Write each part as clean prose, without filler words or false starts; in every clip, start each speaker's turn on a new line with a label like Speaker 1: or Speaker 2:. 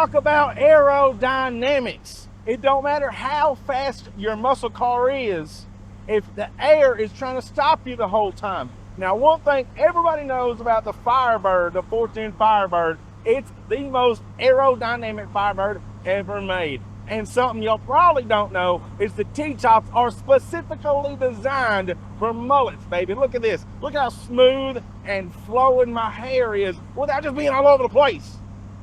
Speaker 1: talk about aerodynamics. It don't matter how fast your muscle car is if the air is trying to stop you the whole time. Now, one thing everybody knows about the Firebird, the 410 Firebird, it's the most aerodynamic Firebird ever made. And something you'll probably don't know is the T-tops are specifically designed for mullets, baby. Look at this. Look how smooth and flowing my hair is without just being all over the place.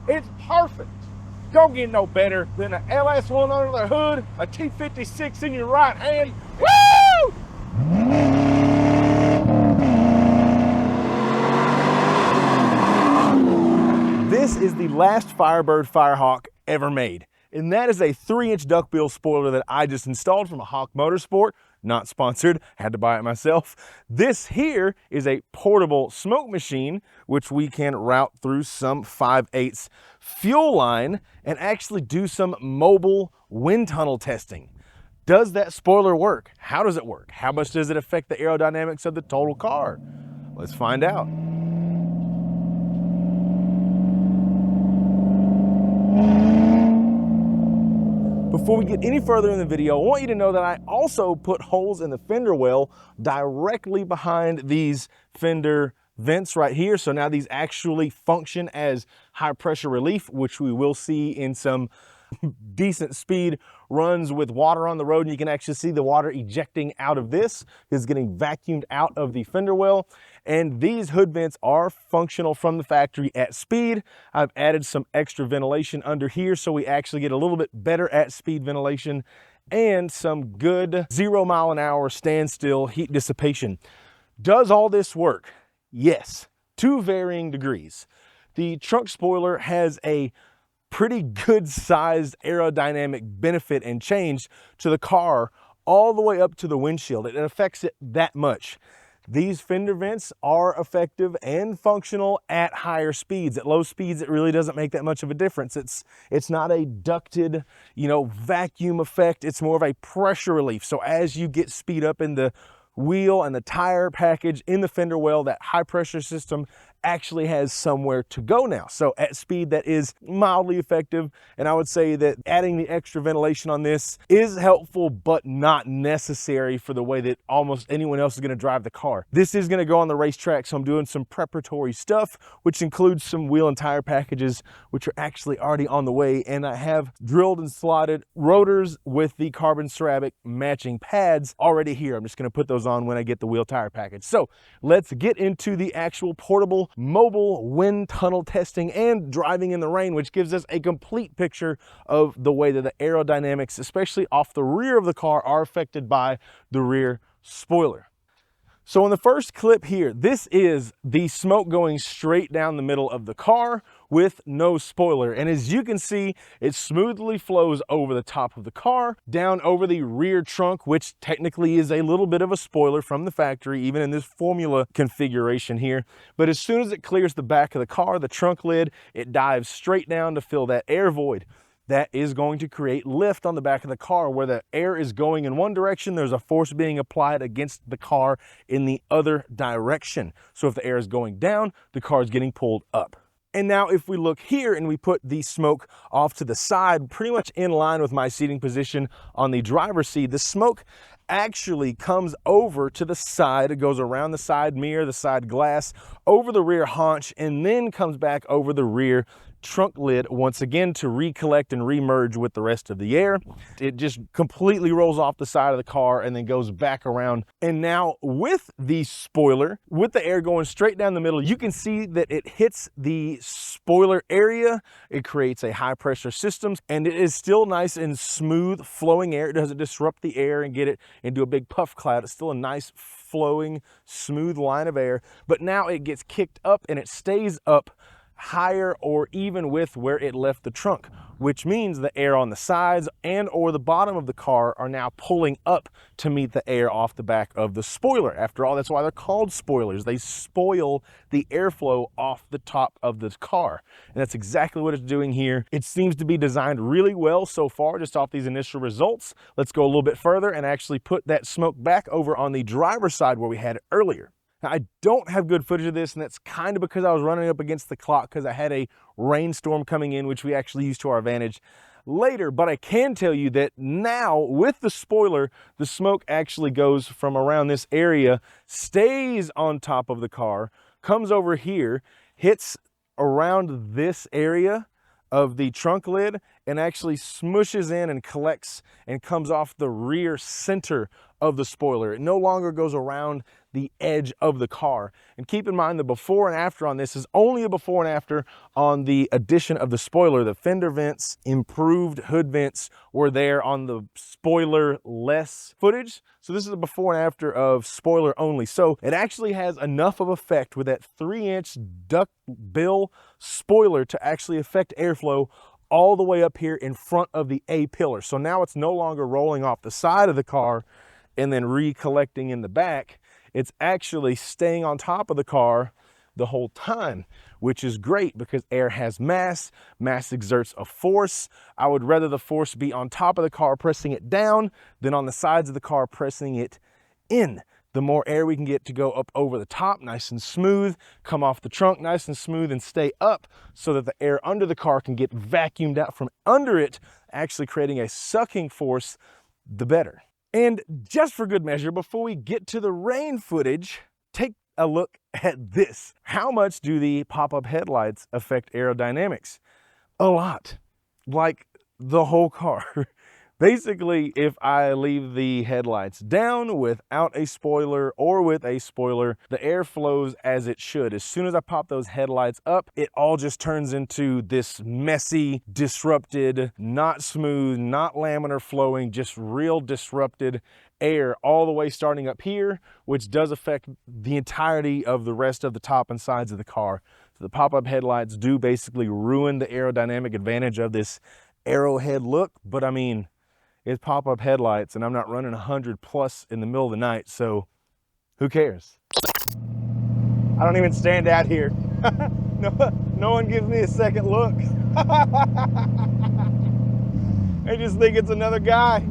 Speaker 1: It's perfect. Don't get no better than an LS1 under the hood, a T56 in your right hand. Woo! This is the last Firebird Firehawk ever made. And that is a 3-inch duckbill spoiler that I just installed from a Hawk Motorsport. Not sponsored, had to buy it myself. This here is a portable smoke machine, which we can route through some 5/8 fuel line and actually do some mobile wind tunnel testing. Does that spoiler work? How does it work? How much does it affect the aerodynamics of the total car? Let's find out. Before we get any further in the video, I want you to know that I also put holes in the fender well directly behind these fender vents right here. So now these actually function as high pressure relief, which we will see in some decent speed runs with water on the road, and you can actually see the water ejecting out of this. It's getting vacuumed out of the fender well, and these hood vents are functional from the factory at speed. I've added some extra ventilation under here so we actually get a little bit better at speed ventilation and some good 0 mile an hour standstill heat dissipation. Does all this work? Yes, to varying degrees. The trunk spoiler has a pretty good sized aerodynamic benefit and change to the car all the way up to the windshield. It affects it that much. These fender vents are effective and functional at higher speeds. At low speeds, it really doesn't make that much of a difference. It's not a ducted, vacuum effect. It's more of a pressure relief. So as you get speed up in the wheel and the tire package in the fender well, that high pressure system actually has somewhere to go now. So at speed, that is mildly effective. And I would say that adding the extra ventilation on this is helpful, but not necessary for the way that almost anyone else is going to drive the car. This is going to go on the racetrack, so I'm doing some preparatory stuff, which includes some wheel and tire packages, which are actually already on the way. And I have drilled and slotted rotors with the carbon ceramic matching pads already here. I'm just going to put those on when I get the wheel tire package. So let's get into the actual portable mobile wind tunnel testing and driving in the rain, which gives us a complete picture of the way that the aerodynamics, especially off the rear of the car, are affected by the rear spoiler. So in the first clip here, this is the smoke going straight down the middle of the car with no spoiler. And as you can see, it smoothly flows over the top of the car, down over the rear trunk, which technically is a little bit of a spoiler from the factory, even in this formula configuration here. But as soon as it clears the back of the car, the trunk lid, it dives straight down to fill that air void. That is going to create lift on the back of the car. Where the air is going in one direction, there's a force being applied against the car in the other direction. So if the air is going down, the car is getting pulled up. And now if we look here and we put the smoke off to the side, pretty much in line with my seating position on the driver's seat, the smoke actually comes over to the side. It goes around the side mirror, the side glass, over the rear haunch, and then comes back over the rear trunk lid once again to recollect and remerge with the rest of the air. It just completely rolls off the side of the car and then goes back around. And now with the spoiler, with the air going straight down the middle, you can see that it hits the spoiler area. It creates a high pressure system, and it is still nice and smooth flowing air. It doesn't disrupt the air and get it into a big puff cloud. It's still a nice flowing, smooth line of air, but now it gets kicked up and it stays up higher or even with where it left the trunk, which means the air on the sides and or the bottom of the car are now pulling up to meet the air off the back of the spoiler. After all, that's why they're called spoilers. They spoil the airflow off the top of the car. And that's exactly what it's doing here. It seems to be designed really well so far, just off these initial results. Let's go a little bit further and actually put that smoke back over on the driver's side where we had it earlier. Now, I don't have good footage of this, and that's kind of because I was running up against the clock because I had a rainstorm coming in, which we actually used to our advantage later. But I can tell you that now with the spoiler, the smoke actually goes from around this area, stays on top of the car, comes over here, hits around this area of the trunk lid, and actually smushes in and collects and comes off the rear center of the spoiler. It no longer goes around the edge of the car. And keep in mind the before and after on this is only a before and after on the addition of the spoiler. The fender vents, improved hood vents were there on the spoiler less footage. So this is a before and after of spoiler only. So it actually has enough of effect with that 3-inch duck bill spoiler to actually affect airflow all the way up here in front of the A pillar. So now it's no longer rolling off the side of the car and then recollecting in the back. It's actually staying on top of the car the whole time, which is great because air has mass. Mass exerts a force. I would rather the force be on top of the car pressing it down than on the sides of the car pressing it in. The more air we can get to go up over the top, nice and smooth, come off the trunk nice and smooth and stay up so that the air under the car can get vacuumed out from under it, actually creating a sucking force, the better. And just for good measure, before we get to the rain footage, take a look at this. How much do the pop-up headlights affect aerodynamics? A lot, like the whole car. Basically, if I leave the headlights down without a spoiler or with a spoiler, the air flows as it should. As soon as I pop those headlights up, it all just turns into this messy, disrupted, not smooth, not laminar flowing, just real disrupted air all the way starting up here, which does affect the entirety of the rest of the top and sides of the car. So the pop-up headlights do basically ruin the aerodynamic advantage of this arrowhead look, but I mean, it's pop-up headlights and I'm not running 100 plus in the middle of the night, so who cares? I don't even stand out here. No one gives me a second look. They just think it's another guy.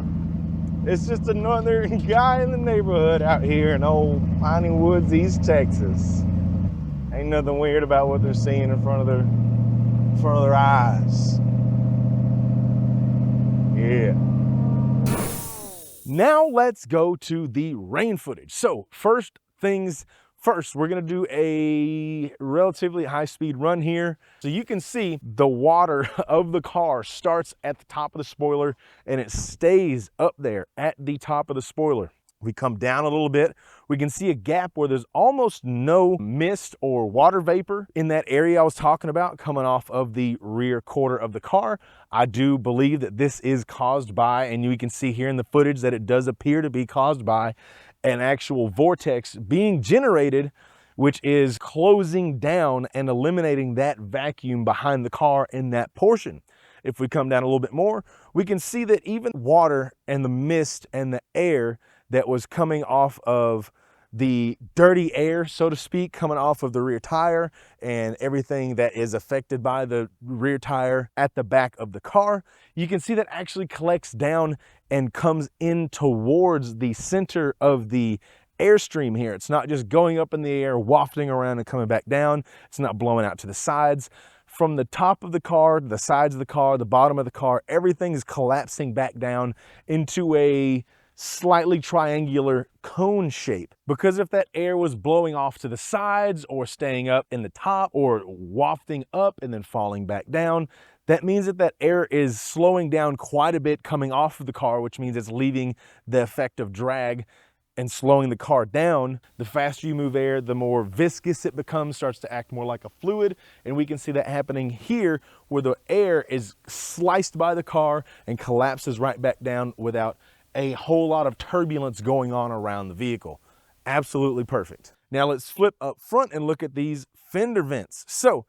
Speaker 1: It's just another guy in the neighborhood out here in old Piney Woods, East Texas. Ain't nothing weird about what they're seeing in front of their eyes. Yeah. Now let's go to the rain footage. So first things first, we're gonna do a relatively high-speed run here. So you can see the water of the car starts at the top of the spoiler and it stays up there at the top of the spoiler. We come down a little bit, we can see a gap where there's almost no mist or water vapor in that area I was talking about coming off of the rear quarter of the car. I do believe that this is caused by, and you can see here in the footage that it does appear to be caused by an actual vortex being generated, which is closing down and eliminating that vacuum behind the car in that portion. If we come down a little bit more, we can see that even water and the mist and the air that was coming off of the dirty air, so to speak, coming off of the rear tire and everything that is affected by the rear tire at the back of the car, you can see that actually collects down and comes in towards the center of the airstream here. It's not just going up in the air, wafting around and coming back down. It's not blowing out to the sides. From the top of the car, the sides of the car, the bottom of the car, everything is collapsing back down into a slightly triangular cone shape. Because if that air was blowing off to the sides or staying up in the top or wafting up and then falling back down, that means that that air is slowing down quite a bit coming off of the car, which means it's leaving the effect of drag and slowing the car down. The faster you move air, the more viscous it becomes, starts to act more like a fluid. And we can see that happening here where the air is sliced by the car and collapses right back down without a whole lot of turbulence going on around the vehicle. Absolutely perfect. Now let's flip up front and look at these fender vents. So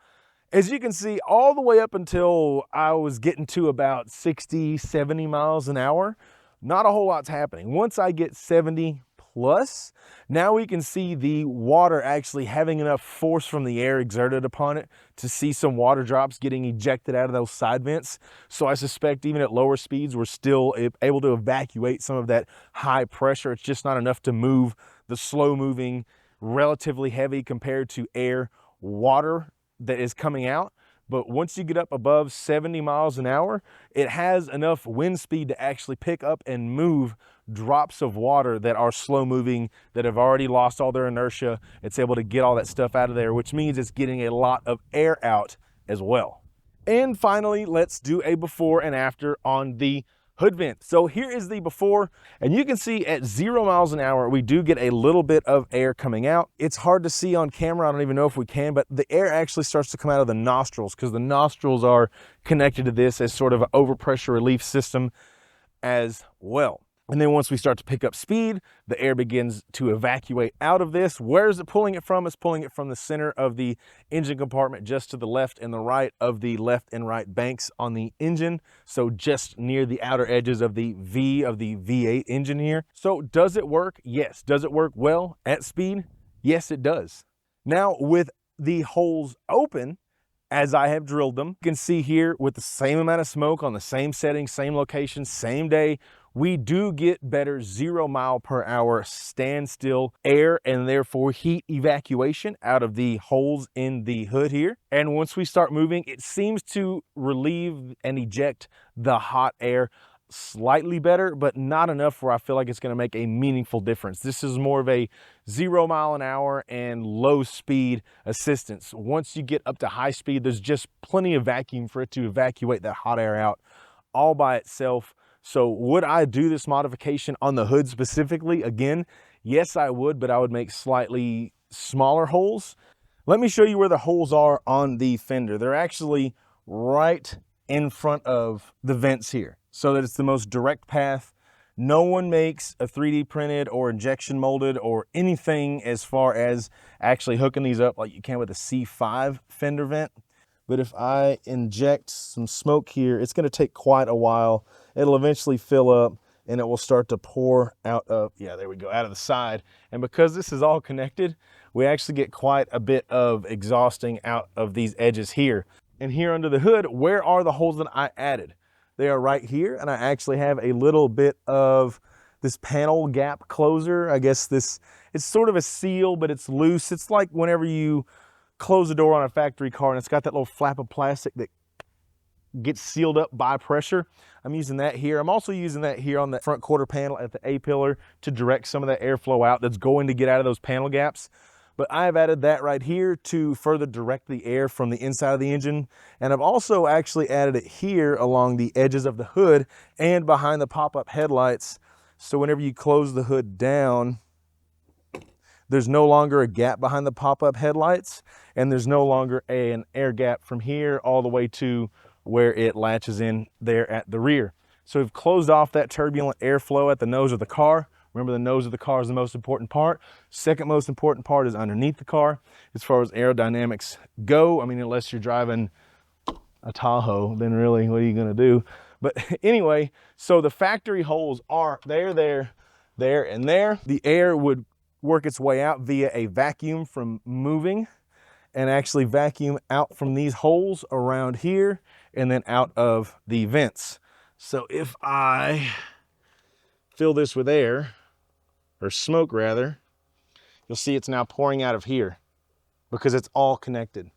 Speaker 1: as you can see, all the way up until I was getting to about 60, 70 miles an hour, not a whole lot's happening. Once I get 70 plus, now we can see the water actually having enough force from the air exerted upon it to see some water drops getting ejected out of those side vents. So I suspect even at lower speeds, we're still able to evacuate some of that high pressure. It's just not enough to move the slow moving relatively heavy compared to air, water that is coming out. But once you get up above 70 miles an hour, it has enough wind speed to actually pick up and move drops of water that are slow moving, that have already lost all their inertia. It's able to get all that stuff out of there, which means it's getting a lot of air out as well. And finally, let's do a before and after on the hood vent. So here is the before, and you can see at 0 miles an hour, we do get a little bit of air coming out. It's hard to see on camera. I don't even know if we can, but the air actually starts to come out of the nostrils because the nostrils are connected to this as sort of an overpressure relief system as well. And then once we start to pick up speed, the air begins to evacuate out of this. Where is it pulling it from? It's pulling it from the center of the engine compartment, just to the left and the right of the left and right banks on the engine. So just near the outer edges of the V8 engine here. So does it work? Yes. Does it work well at speed? Yes, it does. Now with the holes open, as I have drilled them, you can see here with the same amount of smoke on the same setting, same location, same day, we do get better 0 mile per hour standstill air and therefore heat evacuation out of the holes in the hood here. And once we start moving, it seems to relieve and eject the hot air slightly better, but not enough where I feel like it's going to make a meaningful difference. This is more of a 0 mile an hour and low speed assistance. Once you get up to high speed, there's just plenty of vacuum for it to evacuate that hot air out all by itself. So would I do this modification on the hood specifically? Again, yes, I would, but I would make slightly smaller holes. Let me show you where the holes are on the fender. They're actually right in front of the vents here, so that it's the most direct path. No one makes a 3D printed or injection molded or anything as far as actually hooking these up like you can with a C5 fender vent. But if I inject some smoke here, it's going to take quite a while. It'll eventually fill up and it will start to pour out of, yeah, there we go, out of the side. And because this is all connected, we actually get quite a bit of exhausting out of these edges here. And here under the hood, where are the holes that I added? They are right here, and I actually have a little bit of this panel gap closer. I guess this, it's sort of a seal, but it's loose. It's like whenever you close the door on a factory car and it's got that little flap of plastic that gets sealed up by pressure. I'm using that here. I'm also using that here on the front quarter panel at the A-pillar to direct some of that airflow out that's going to get out of those panel gaps. But I've added that right here to further direct the air from the inside of the engine. And I've also actually added it here along the edges of the hood and behind the pop-up headlights. So whenever you close the hood down, there's no longer a gap behind the pop-up headlights, and there's no longer an air gap from here all the way to where it latches in there at the rear. So we've closed off that turbulent airflow at the nose of the car. Remember, the nose of the car is the most important part. Second most important part is underneath the car as far as aerodynamics go. I mean, unless you're driving a Tahoe, then really, what are you gonna do? But anyway, so the factory holes are there, and there. The air would work its way out via a vacuum from moving and actually vacuum out from these holes around here and then out of the vents. So if I fill this with air, or smoke rather, you'll see it's now pouring out of here because it's all connected.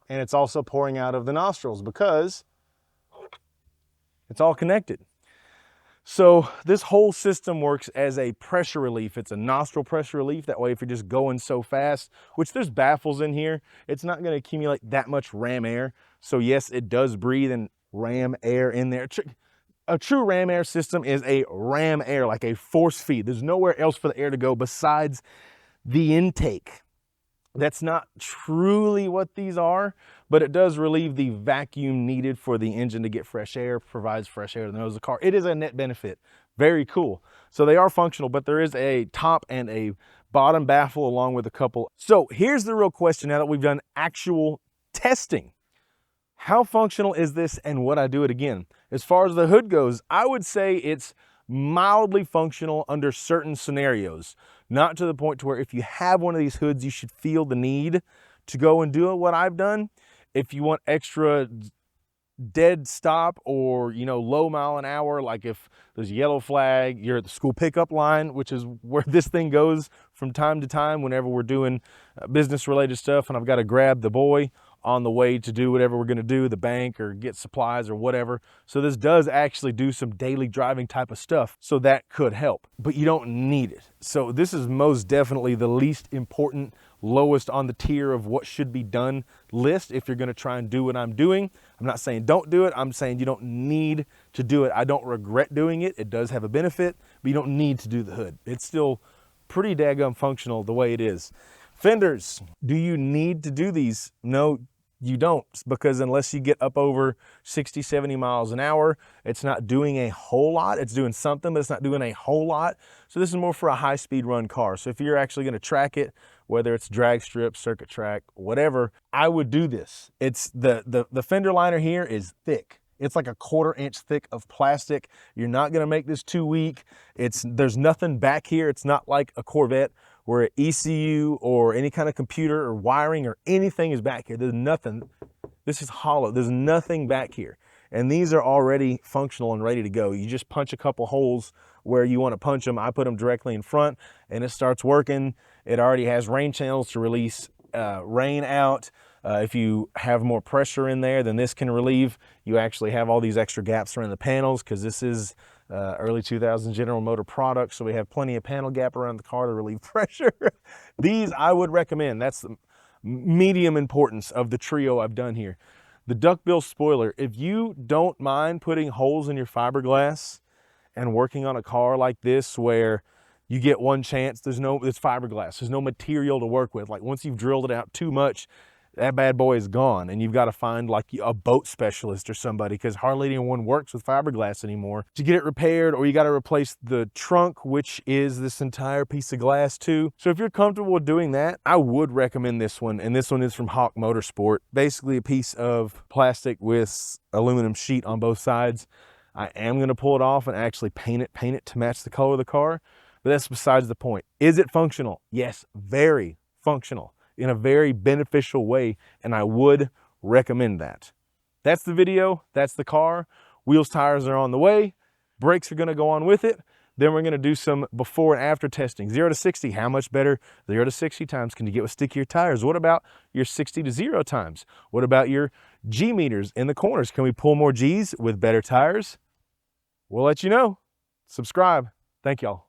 Speaker 1: And it's also pouring out of the nostrils because it's all connected. So this whole system works as a pressure relief. It's a nostril pressure relief. That way, if you're just going so fast, which there's baffles in here, it's not going to accumulate that much ram air. So yes, it does breathe and ram air in there. A true ram air system is a ram air, like a force feed. There's nowhere else for the air to go besides the intake. That's not truly what these are, but it does relieve the vacuum needed for the engine to get fresh air, provides fresh air to the nose of the car. It is a net benefit. Very cool. So they are functional, but there is a top and a bottom baffle along with a couple. So here's the real question now that we've done actual testing. How functional is this and would I do it again? As far as the hood goes, I would say it's mildly functional under certain scenarios. Not to the point to where if you have one of these hoods, you should feel the need to go and do what I've done. If you want extra dead stop or, you know, low mile an hour, like if there's a yellow flag, you're at the school pickup line, which is where this thing goes from time to time whenever we're doing business related stuff and I've got to grab the boy on the way to do whatever we're going to do, the bank or get supplies or whatever. So this does actually do some daily driving type of stuff. So that could help, but you don't need it. So this is most definitely the least important, lowest on the tier of what should be done list if you're going to try and do what I'm doing. I'm not saying don't do it. I'm saying you don't need to do it. I don't regret doing it. It does have a benefit, but you don't need to do the hood. It's still pretty daggum functional the way it is. Fenders, do you need to do these? No, you don't, because unless you get up over 60, 70 miles an hour, it's not doing a whole lot. It's doing something, but it's not doing a whole lot. So this is more for a high-speed run car. So if you're actually going to track it, whether it's drag strip, circuit track, whatever, I would do this. It's the fender liner here is thick. It's like a 1/4 inch thick of plastic. You're not going to make this too weak. There's nothing back here. It's not like a Corvette where an ECU or any kind of computer or wiring or anything is back here. There's nothing. This is hollow. There's nothing back here. And these are already functional and ready to go. You just punch a couple holes where you want to punch them. I put them directly in front and it starts working. It already has rain channels to release rain out. If you have more pressure in there, then this can relieve. You actually have all these extra gaps around the panels because this is early 2000s General Motor product, so we have plenty of panel gap around the car to relieve pressure. These I would recommend. That's the medium importance of the trio I've done here. The duckbill spoiler, if you don't mind putting holes in your fiberglass and working on a car like this where you get one chance, it's fiberglass, there's no material to work with. Like once you've drilled it out too much, that bad boy is gone, and you've got to find like a boat specialist or somebody because hardly anyone works with fiberglass anymore to get it repaired, or you got to replace the trunk, which is this entire piece of glass too. So if you're comfortable with doing that, I would recommend this one, and this one is from Hawk Motorsport. Basically a piece of plastic with aluminum sheet on both sides. I am going to pull it off and actually paint it to match the color of the car, but that's besides the point. Is it functional? Yes, very functional, in a very beneficial way, and I would recommend that. That's the video, that's the car. Wheels, tires are on the way. Brakes are gonna go on with it. Then we're gonna do some before and after testing. 0 to 60, how much better 0 to 60 times can you get with stickier tires? What about your 60 to 0 times? What about your G meters in the corners? Can we pull more G's with better tires? We'll let you know. Subscribe. Thank y'all.